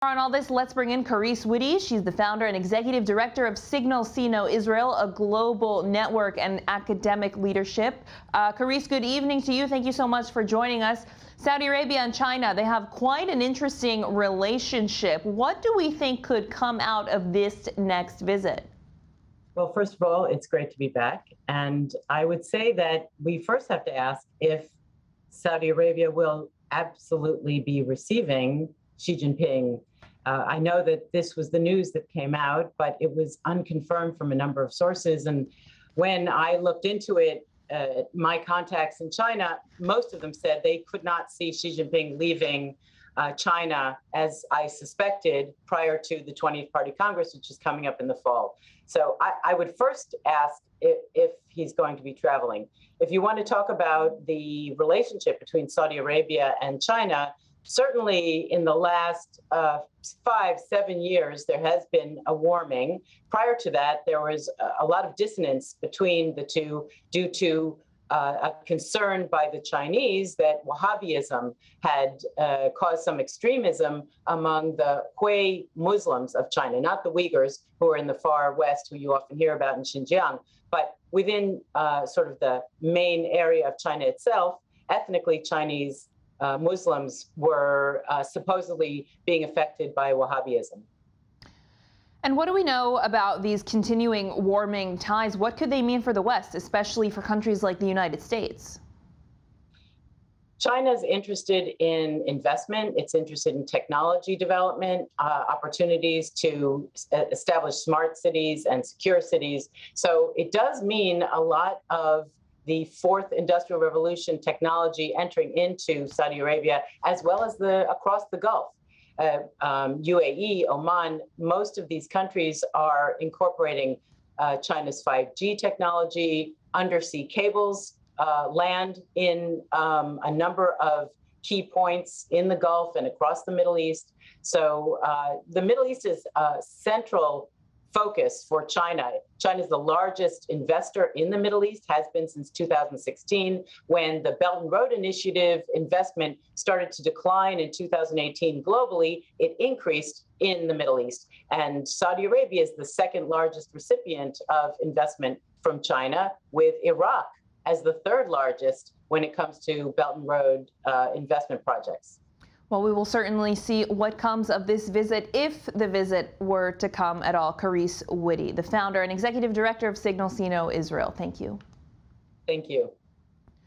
On all this, let's bring in CARICE WITTE. She's the founder and executive director of Signal Sino Israel, a global network and academic leadership. CARICE, good evening to you. Thank you so much for joining us. Saudi Arabia and China, they have quite an interesting relationship. What do we think could come out of this next visit? Well, first of all, it's great to be back. And I would say that we first have to ask if Saudi Arabia will absolutely be receiving Xi Jinping. I know that this was the news that came out, but it was unconfirmed from a number of sources. And when I looked into it, my contacts in China, most of them said they could not see Xi Jinping leaving China, as I suspected, prior to the 20th Party Congress, which is coming up in the fall. So I would first ask if he's going to be traveling. If you want to talk about the relationship between Saudi Arabia and China, certainly in the last 5-7 years, there has been a warming. Prior to that, there was a lot of dissonance between the two due to a concern by the Chinese that Wahhabism had caused some extremism among the Hui Muslims of China, not the Uyghurs who are in the far west, who you often hear about in Xinjiang, but within sort of the main area of China itself, ethnically Chinese Muslims were supposedly being affected by Wahhabism. And what do we know about these continuing warming ties? What could they mean for the West, especially for countries like the United States? China's interested in investment. It's interested in technology development, opportunities to establish smart cities and secure cities. So it does mean a lot of the fourth industrial revolution technology entering into Saudi Arabia, as well as across the Gulf. UAE, Oman, most of these countries are incorporating China's 5G technology, undersea cables, land in a number of key points in the Gulf and across the Middle East. So the Middle East is a central focus for China. China is the largest investor in the Middle East, has been since 2016, when the Belt and Road Initiative investment started to decline in 2018 globally. It increased in the Middle East. And Saudi Arabia is the second largest recipient of investment from China, with Iraq as the third largest when it comes to Belt and Road investment projects. Well, we will certainly see what comes of this visit, if the visit were to come at all. CARICE WITTE, the founder and executive director of Signal Sino Israel. Thank you. Thank you.